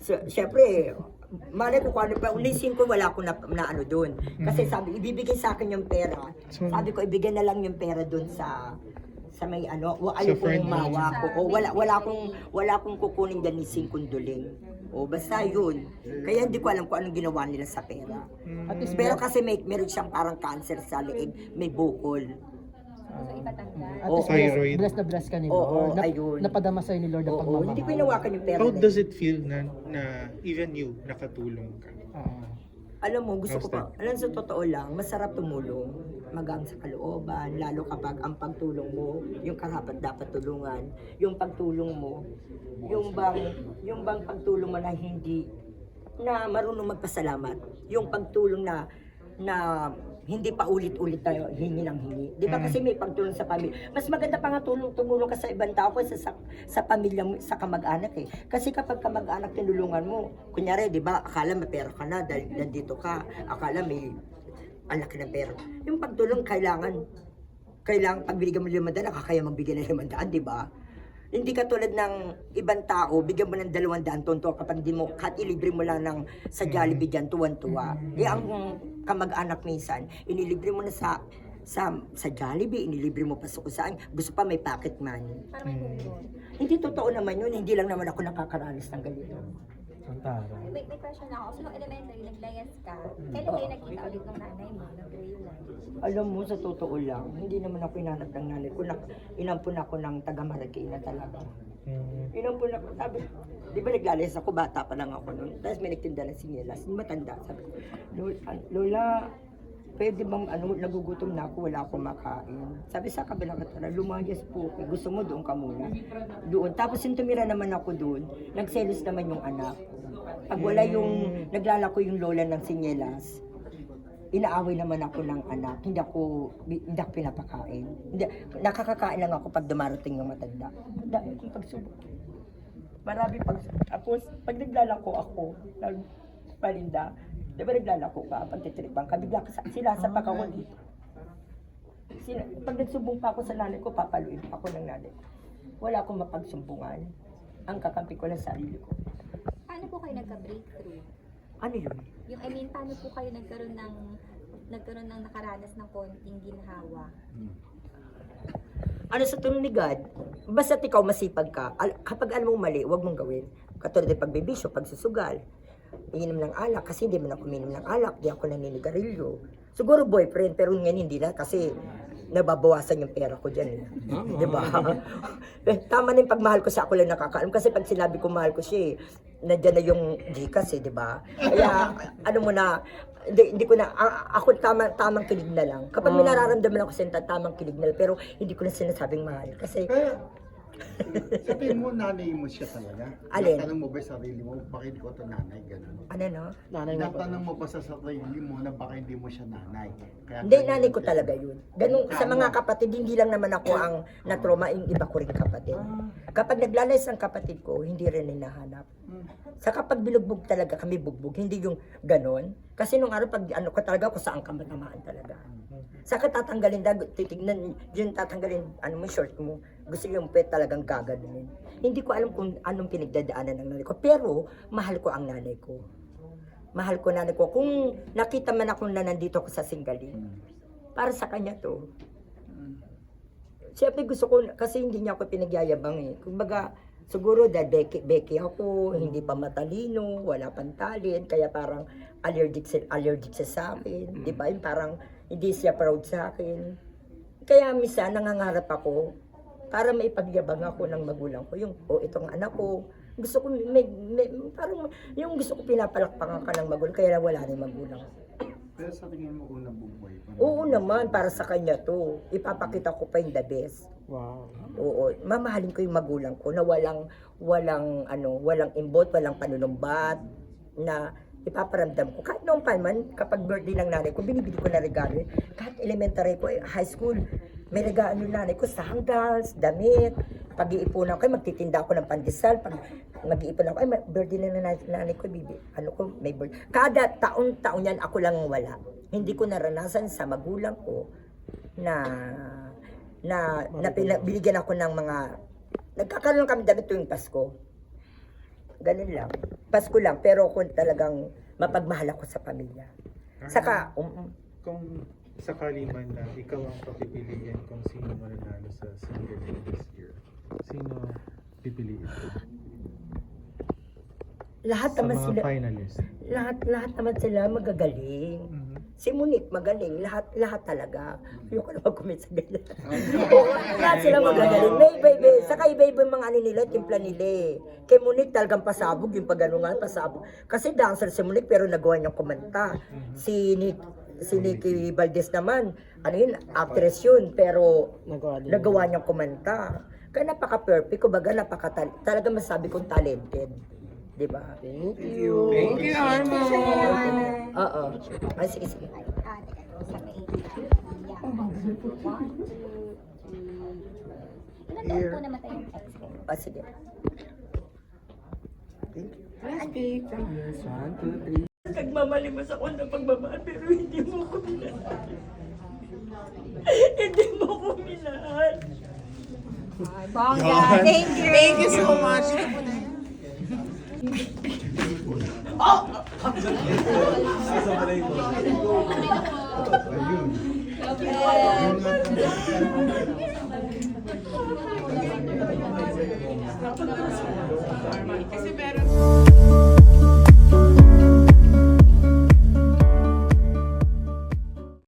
So, syempre, malay ko kung ano pa, ulisin ko, wala ko na ano doon. Kasi sabi, ibibigay sa akin yung pera. Sabi ko, ibigay na lang yung pera doon sa may ano, ayaw friend kong mo. mawa ko. O wala akong kukunin dyan ni Singkunduling. O basta yun. Kaya hindi ko alam kung anong ginawa nila sa pera. Pero kasi meron siyang parang cancer sa leeg, may bukol. So, itatanda. At Oo. least Thyroid. bless na bless ka ni Oo, Lord. ayun. Napadama sa'yo ni Lord ang Oo, pagmamahal. hindi ko inawakan yung pera How na does yun. it feel na even you nakatulong ka? Alam mo, gusto ko pa, alam sa totoo lang, masarap tumulong, magaan sa kalooban, lalo kapag ang pagtulong mo, yung karapat dapat tulungan, yung pagtulong mo, yung bang pagtulong mo na hindi, na marunong magpasalamat, yung pagtulong na hindi pa ulit-ulit tayo hingi ng hingi. Di ba kasi may pagtulong sa pamilya. Mas maganda pa nga tumulong ka sa ibang tao kaysa sa pamilya mo, sa kamag-anak eh. Kasi kapag kamag-anak tinulungan mo, kunyari, di ba, akala may pera ka na dahil nandito ka, akala may ang laki ng pera. Yung pagtulong kailangan pag binigyan mo 500, nakakaya magbigay ng 500, di ba? Hindi ka tulad ng ibang tao, bigyan mo ng 200, tonto kapag di mo, kahit ilibre mo lang sa Jollibee dyan, tuwan-tuwa. Ang kamag-anak minsan, inilibre mo na sa Jollibee, inilibre mo pa sa kusaan, gusto pa may pocket money. Para may tulong. Hindi totoo naman yun, hindi lang naman ako nakakaranas ng ganito. Ang tara. May question ako. So, nung elementary, naglayas ka. Kailan kayo nagkita ulit ng nanay mo? Nag-grade 1? Alam mo, sa totoo lang, hindi naman ako inanap ng nanay ko. Inampun ako ng taga-Marikina talaga. Inampun ako, sabi, di ba naglalayas ako, bata pa lang ako noon. Tapos may nagtinda ng sinyelas, matanda. Sabi ko, Lola, pwede bang nagugutom na ako, wala akong makain. Sabi sa kabilang katara, lumayas po ako. Gusto mo, doon ka muna. Doon. Tapos yung tumira naman ako doon, nagselos naman yung anak. Pag wala naglalako yung lola ng sinyelas, inaaway naman ako ng anak. Hindi ako pinapakain. Nakakakain lang ako pag dumarating yung matanda. Ang dami kong pagsubok. Marami tapos, pag naglalako ako, nagpalinda, di ba naglalako ka, pag titripang ka, bigla sila sa ako dito. Pag nagsumbong pa ako sa nanay ko, papaluin pa ako ng nanay ko. Wala akong mapagsumbungan. Ang kakampi ko lang sarili ko. Paano po kayo nagka-breakthrough? Ano yun? Paano po kayo nagkaroon ng nakaranas ng konting ginhawa? Ano sa tulong ni God, basta ikaw masipag ka, kapag alam mo mali, huwag mong gawin. Katulad ng pagbibisyo, pagsusugal, inom ng alak, kasi hindi man ako minom ng alak, di ako naninigarilyo. Siguro boyfriend, pero ngayon hindi na, kasi nababawasan yung pera ko dyan. Di ba? Tama na yung pagmahal ko sa ako lang nakakaalam, kasi pag sinabi ko mahal ko siya, nandiyan na yung Gcash di ba? Kaya, ano mo na, hindi ko na, ako tamang kilig na lang. Kapag may nararamdaman ako sa tamang kilig na lang, pero hindi ko na sinasabing mahal. Kasi, Sabihin mo, nanay mo siya talaga. Alin? Natanong mo ba sa sarili mo, bakit hindi ko ito nanay? Ganun. ano no? Nanay mo ba? Natanong mo ba sa sarili mo na baka hindi mo siya nanay? Kaya Hindi, nanay ko talaga yun. Ganun, sa mga kapatid, hindi lang naman ako ang natroma, yung iba ko rin kapatid. Kapag naglalayas ang kapatid ko, hindi rin hinahanap. Sa kapag binugbog talaga kami bugbog, hindi yung ganon. Kasi nung araw, pag ano ko talaga, kung saan ka matamaan talaga. Sa katatanggalin, titignan, yun tatanggalin, short mo. Gusto yung pet talagang gaganunin. Hindi ko alam kung anong pinagdadaanan ng nanay ko. Pero, mahal ko ang nanay ko. Mahal ko nanay ko. Kung nakita man ako na nandito ako sa Singaling, para sa kanya to. Siyempre gusto ko, kasi hindi niya ako pinagyayabang eh. Kumbaga, siguro dahil beki ako, hindi pa matalino, wala pang talent, kaya parang allergic siya sa akin. Di ba? Yung parang hindi siya proud sa akin. Kaya minsan nangangarap ako para maipagyabang ako ng magulang ko. Yung, itong anak ko, gusto ko, parang, yung gusto ko pinapalakpakan ka ng magulang, kaya wala rin magulang. Pero sa tingin mo, unang bubuhay pa. Oo naman, para sa kanya to. Ipapakita ko pa yung the best. Wow. Oo, mamahalin ko yung magulang ko na walang imbot, walang panunumbat, na ipaparamdam ko. Kahit noong pa man, kapag birthday ng nanay ko, binibili ko na regalo. Kahit elementary ko, high school, may regalo ng nanay ko, sandals, damit. Pag-iipunan ko, magtitinda ako ng pandesal. Pag mag-iipon ako, birthday na nanay ko, may birthday. Kada taon-taon yan, ako lang wala. Hindi ko naranasan sa magulang ko na binigyan ako ng mga, nagkakaroon kami damit tuwing Pasko. Ganun lang. Pasko lang, pero kung talagang mapagmahal ako sa pamilya. Saka, Kung sakali man na ikaw ang papipiliin kung sino mananalo sa Singer Day this year, sino pipiliin mo? lahat Sa naman mga sila, finalists. lahat naman sila magagaling. Si Monique magaling, lahat talaga. Ayoko na mag-comment sa ganyan. Lahat sila magagaling. May iba-iba. Saka iba-iba yung mga ano nila, timpla nila eh. Kay Monique talagang pasabog, yung pag-ano nga, pasabog. Kasi dancer si Monique pero nagawa niyang kumanta. Si Nikki Valdez naman, ano yun, actress yun, pero nagawa niyang kumanta. Kaya napaka-perfect, kumbaga talaga masabi kong talented. Diba? Thank you. Thank you, Armo! Oo. Ay, sige. Teka, sa may yeah. 1, 2, 3. Ilan taon po namatay yung ex ko? Ah, sige. Nagmamalimos ako ng pagmamahal pero hindi mo ko minahal. Hindi mo ko minahal. Bongga, thank you! Thank you so much! Kasi meron